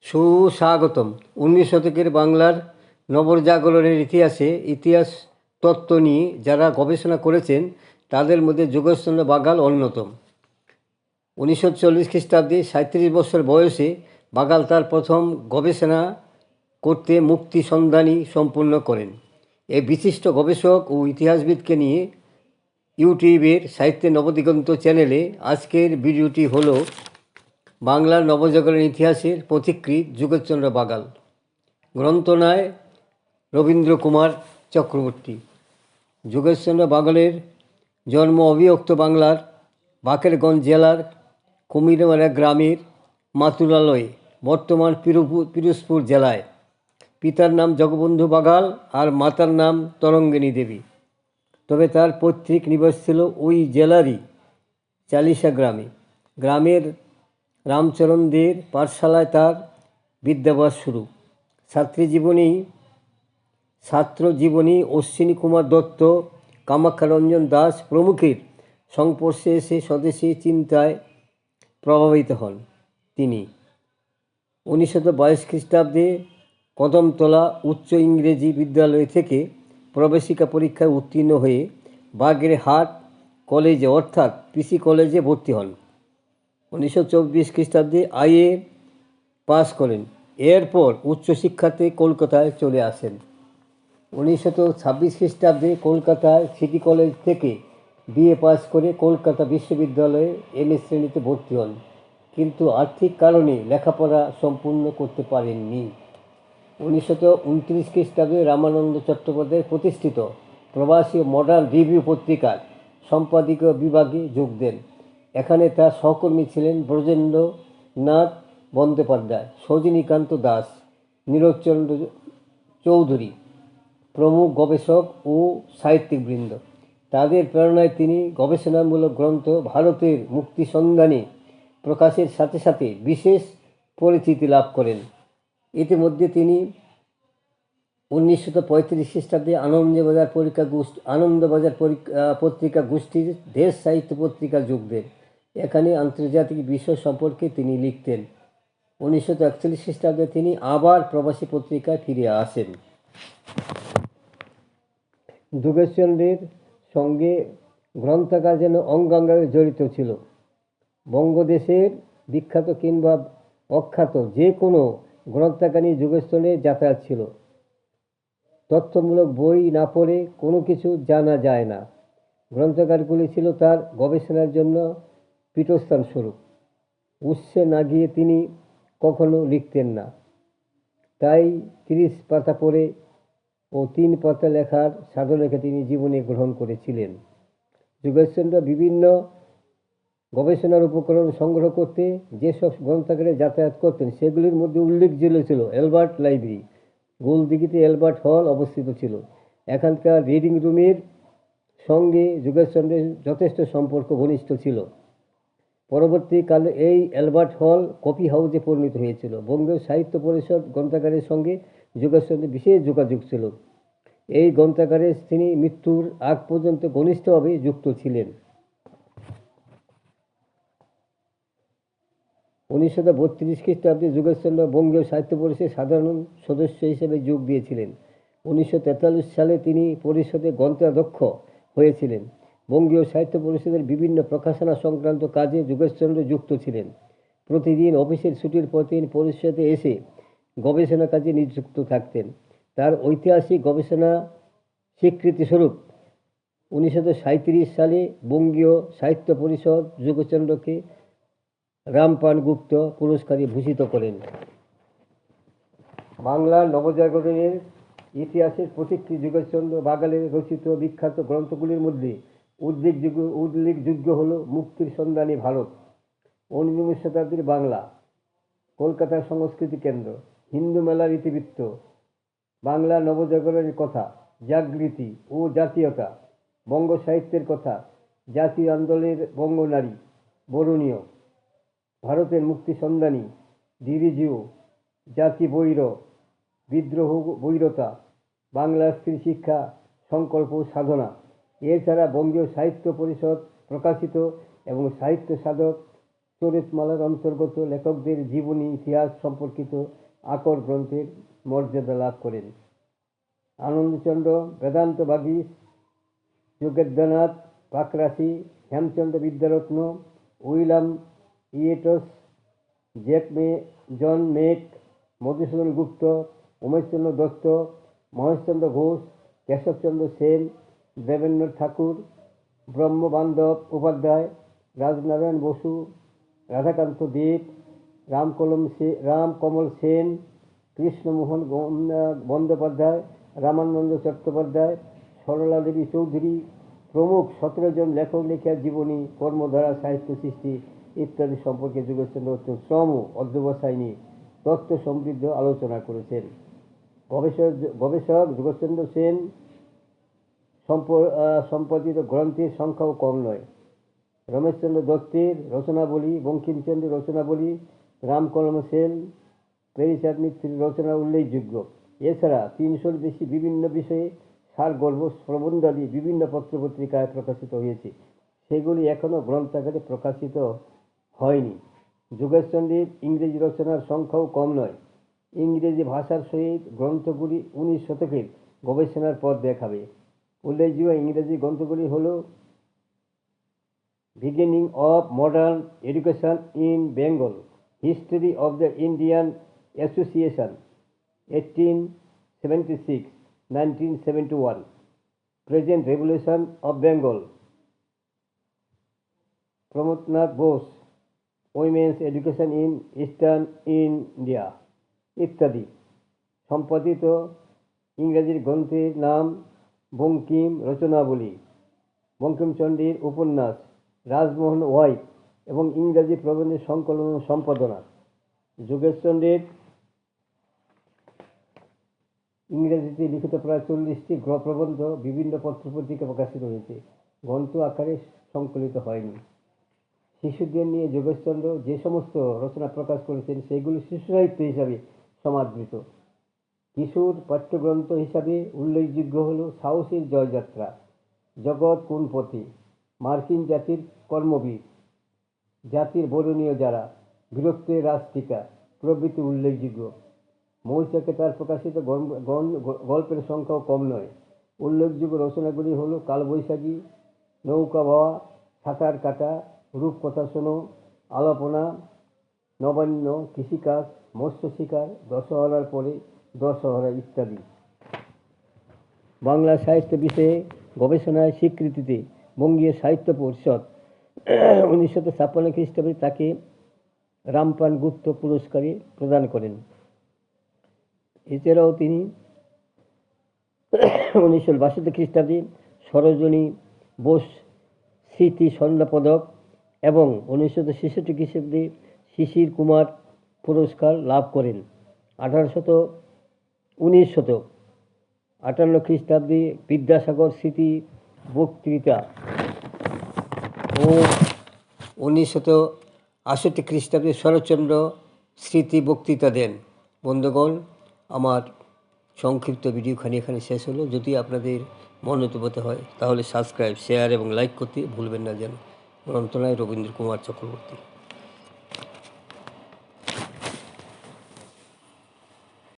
সুস্বাগতম। 19 শতকের বাংলার নবজাগরণের ইতিহাস তত্ত্ব নিয়ে যারা গবেষণা করেছেন তাদের মধ্যে যোগেশচন্দ্র বাগাল অন্যতম। 1940 খ্রিস্টাব্দে 37 বছর বয়সে বাগাল তার প্রথম গবেষণা করতে মুক্তি সন্ধানী সম্পূর্ণ করেন। এই বিশিষ্ট গবেষক ও ইতিহাসবিদকে নিয়ে ইউটিউবের সাহিত্যের নবদিগন্ত চ্যানেলে আজকের ভিডিওটি হলো বাংলার নবজাগরণ ইতিহাসের পথিকৃৎ যোগেশচন্দ্র বাগাল। গ্রন্থনায় রবীন্দ্র কুমার চক্রবর্তী। যোগেশচন্দ্র বাগালের জন্ম অবিভক্ত বাংলার বাকেরগঞ্জ জেলার কুমিরমারা গ্রামের মাতুলালয়ে, বর্তমান পিরোজপুর জেলায়। পিতার নাম জগবন্ধু বাগাল আর মাতার নাম তরঙ্গিনী দেবী। তবে তার পৈতৃক নিবাস ছিল ওই জেলারই চালিশা গ্রামে। গ্রামের রামচরণ দের পাঠশালায় তার বিদ্যাভ্যাস শুরু। ছাত্রজীবনী অশ্বিনী কুমার দত্ত, কামাখ্যারঞ্জন দাস প্রমুখের সংস্পর্শে এসে স্বদেশী চিন্তায় প্রভাবিত হন তিনি। 1922 খ্রিস্টাব্দে কদমতলা উচ্চ ইংরেজি বিদ্যালয় থেকে প্রবেশিকা পরীক্ষায় উত্তীর্ণ হয়ে বাগেরহাট কলেজে অর্থাৎ পিসি কলেজে ভর্তি হন। 1924 খ্রিস্টাব্দে আইএ পাস করেন। এরপর উচ্চশিক্ষাতে কলকাতায় চলে আসেন। 1926 খ্রিস্টাব্দে কলকাতায় সিটি কলেজ থেকে বিএ পাস করে কলকাতা বিশ্ববিদ্যালয়ে এমএ শ্রেণীতে ভর্তি হন, কিন্তু আর্থিক কারণে লেখাপড়া সম্পূর্ণ করতে পারেননি। 1929 খ্রিস্টাব্দে রামানন্দ চট্টোপাধ্যায় প্রতিষ্ঠিত প্রবাসী মডার্ন রিভিউ পত্রিকার সম্পাদকীয় বিভাগে যোগ দেন। এখানে তার সহকর্মী ছিলেন ব্রজেন্দ্রনাথ বন্দ্যোপাধ্যায়, সজনীকান্ত দাস, নীরজচন্দ্র চৌধুরী প্রমুখ গবেষক ও সাহিত্যিকবৃন্দ। তাদের প্রেরণায় তিনি গবেষণামূলক গ্রন্থ ভারতের মুক্তি সন্ধানে প্রকাশের সাথে সাথে বিশেষ পরিচিতি লাভ করেন। ইতিমধ্যে তিনি 1935 খ্রিস্টাব্দে আনন্দবাজার পত্রিকা গোষ্ঠীর দেশ সাহিত্য পত্রিকা যোগ দেন। এখানে আন্তর্জাতিক বিষয় সম্পর্কে তিনি লিখতেন। 1941 খ্রিস্টাব্দে তিনি আবার প্রবাসী পত্রিকায় ফিরে আসেন। যোগেশচন্দ্রের সঙ্গে গ্রন্থাগার যেন অঙ্গাঙ্গে জড়িত ছিল। বঙ্গদেশের বিখ্যাত কিংবা অখ্যাত যে কোনো গ্রন্থাগারে যোগেশচন্দ্রের যাতায়াত ছিল। তথ্যমূলক বই না পড়ে কোনো কিছু জানা যায় না। গ্রন্থাগারগুলি ছিল তার গবেষণার জন্য পীঠস্থান স্বরূপ। উৎসে না গিয়ে তিনি কখনো লিখতেন না। তাই 30 পাতা পড়ে ও 3 পাতা লেখার সাধনাকে তিনি জীবনে গ্রহণ করেছিলেন। যোগেশচন্দ্র বিভিন্ন গবেষণার উপকরণ সংগ্রহ করতে যেসব গ্রন্থাগারে যাতায়াত করতেন সেগুলির মধ্যে উল্লেখযোগ্য ছিল অ্যালবার্ট লাইব্রেরি। গোলদিঘিতে অ্যালবার্ট হল অবস্থিত ছিল। এখানকার রিডিং রুমের সঙ্গে যোগেশচন্দ্রের যথেষ্ট সম্পর্ক ঘনিষ্ঠ ছিল। পরবর্তীকালে এই অ্যালবার্ট হল কফি হাউসে পরিণত হয়েছিল। বঙ্গীয় সাহিত্য পরিষদ গ্রন্থাগারের সঙ্গে যোগেশচন্দ্রের বিশেষ যোগাযোগ ছিল। এই গ্রন্থাগারে তিনি মৃত্যুর আগ পর্যন্ত ঘনিষ্ঠভাবে যুক্ত ছিলেন। 1932 খ্রিস্টাব্দে যোগেশচন্দ্র বঙ্গীয় সাহিত্য পরিষদের সাধারণ সদস্য হিসেবে যোগ দিয়েছিলেন। 1943 সালে তিনি পরিষদের গ্রন্থাধ্যক্ষ হয়েছিলেন। বঙ্গীয় সাহিত্য পরিষদের বিভিন্ন প্রকাশনা সংক্রান্ত কাজে যোগেশচন্দ্র যুক্ত ছিলেন। প্রতিদিন অফিসের ছুটির পর তিনি পরিষদে এসে গবেষণা কাজে নিযুক্ত থাকতেন। তার ঐতিহাসিক গবেষণা স্বীকৃতিস্বরূপ 1937 সালে বঙ্গীয় সাহিত্য পরিষদ যোগেশচন্দ্রকে রামপাল গুপ্ত পুরস্কারে ভূষিত করেন। বাংলার নবজাগরণের ইতিহাসের পথিকৃৎ যোগেশচন্দ্র বাগালের রচিত বিখ্যাত গ্রন্থগুলির মধ্যে উল্লেখযোগ্য হল মুক্তির সন্ধানী ভারত, 19 শতাব্দীর বাংলা, কলকাতার সংস্কৃতি কেন্দ্র, হিন্দু মেলার ইতিবৃত্ত, বাংলার নবজাগরণের কথা, জাগৃতি ও জাতীয়তা, বঙ্গ সাহিত্যের কথা, জাতীয় আন্দোলনের বঙ্গনারী, বরণীয়, ভারতের মুক্তি সন্ধানী, ডিভিজিও, জাতি বৈর, বিদ্রোহ বৈরতা, বাংলার স্ত্রী শিক্ষা, সংকল্প সাধনা। এছাড়া বঙ্গীয় সাহিত্য পরিষদ প্রকাশিত এবং সাহিত্য সাধক চরিতমালার অন্তর্গত লেখকদের জীবনী ইতিহাস সম্পর্কিত আকর গ্রন্থের মর্যাদা লাভ করেন। আনন্দচন্দ্র বেদান্তবাগী, যোগেন্দ্রনাথ পাকরাশি, হেমচন্দ্র বিদ্যারত্ন, উইলিয়াম ইয়েটস, জন মেক, মধুসূদন গুপ্ত, উমেশচন্দ্র দত্ত, মহেশচন্দ্র ঘোষ, কেশবচন্দ্র সেন, দেবেন্দ্র ঠাকুর, ব্রহ্মবান্ধব উপাধ্যায়, রাজনারায়ণ বসু, রাধাকান্ত দেব, রামকমল সেন, কৃষ্ণমোহন বন্দ্যোপাধ্যায়, রামানন্দ চট্টোপাধ্যায়, সরলা দেবী চৌধুরী প্রমুখ 17 জন লেখক লেখিকার জীবনী, কর্মধারা, সাহিত্য সৃষ্টি ইত্যাদি সম্পর্কে যোগেশচন্দ্র অত্যন্ত শ্রম অধ্যবসায় নিয়ে তত্ত্ব সমৃদ্ধ আলোচনা করেছেন। গবেষক যোগেশচন্দ্র সেন সম্পাদিত গ্রন্থের সংখ্যাও কম নয়। রমেশচন্দ্র দত্তের রচনাবলী, বঙ্কিমচন্দ্রের রচনাবলী, রামকমল সেন, প্রেমচাঁদ মিত্রের রচনা উল্লেখযোগ্য। এছাড়া 300-র বেশি বিভিন্ন বিষয়ে সারগর্ভ প্রবন্ধাদি বিভিন্ন পত্রপত্রিকায় প্রকাশিত হয়েছে, সেগুলি এখনও গ্রন্থাকারে প্রকাশিত হয়নি। যোগেশচন্দ্রের ইংরেজি রচনার সংখ্যাও কম নয়। ইংরেজি ভাষার সহিত গ্রন্থগুলি 19 শতকের গবেষণার পথ দেখাবে। উল্লেখযোগ্য ইংরেজি গ্রন্থগুলি হল beginning of modern education in Bengal, history of the Indian association 1876-1971, present revolution of Bengal, Pramathanath Bose, women's education in eastern India ইত্যাদি। সম্পাদিত ইংরেজি গ্রন্থের নাম বঙ্কিম রচনাবলী, বঙ্কিমচন্দ্রের উপন্যাস, রাজমোহন ওয়াইফ এবং ইংরেজি প্রবন্ধের সংকলন ও সম্পাদনা। যোগেশচন্দ্রের ইংরেজিতে লিখিত প্রায় 40টি প্রবন্ধ বিভিন্ন পত্রপত্রিকা প্রকাশিত হয়েছে, গ্রন্থ আকারে সংকলিত হয়নি। শিশুদের নিয়ে যোগেশচন্দ্র যে সমস্ত রচনা প্রকাশ করেছেন সেগুলি শিশু সাহিত্য হিসাবে সমাদৃত। কিশোর পাঠ্যগ্রন্থ হিসাবে উল্লেখযোগ্য হল সাহসীর জয়যাত্রা, জগৎ কোন পথে, মার্কিন জাতির কর্মবীর, জাতির বরণীয় যারা, বীরত্বের রাজটিকা প্রভৃতি উল্লেখযোগ্য। মৌচাকে তার প্রকাশিত গল্পের সংখ্যাও কম নয়। উল্লেখযোগ্য রচনাগুলি হল কালবৈশাখী, নৌকা বাওয়া, সাঁতার কাটা, রূপকথা শোনো, আলাপনা, নবান্ন, কৃষিকাজ, মৎস্য শিকার, দশহরার পরে দশহরা ইত্যাদি। বাংলা সাহিত্য বিষয়ে গবেষণায় স্বীকৃতিতে বঙ্গীয় সাহিত্য পরিষদ 1956 খ্রিস্টাব্দে তাকে রামপ্রাণ গুপ্ত পুরস্কারে প্রদান করেন। এছাড়াও তিনি 1962 খ্রিস্টাব্দে সরোজিনী বোস স্মৃতি স্বর্ণ পদক এবং 1966 খ্রিস্টাব্দে শিশির কুমার পুরস্কার লাভ করেন। 1958 খ্রিস্টাব্দে বিদ্যাসাগর স্মৃতি বক্তৃতা ও 1968 খ্রিস্টাব্দে শরৎচন্দ্র স্মৃতি বক্তৃতা দেন। বন্ধুগণ, আমার সংক্ষিপ্ত ভিডিওখানি এখানে শেষ হলো। যদি আপনাদের মনোনীত হয় তাহলে সাবস্ক্রাইব, শেয়ার এবং লাইক করতে ভুলবেন না যেন। গ্রন্থনায় রবীন্দ্র কুমার চক্রবর্তী।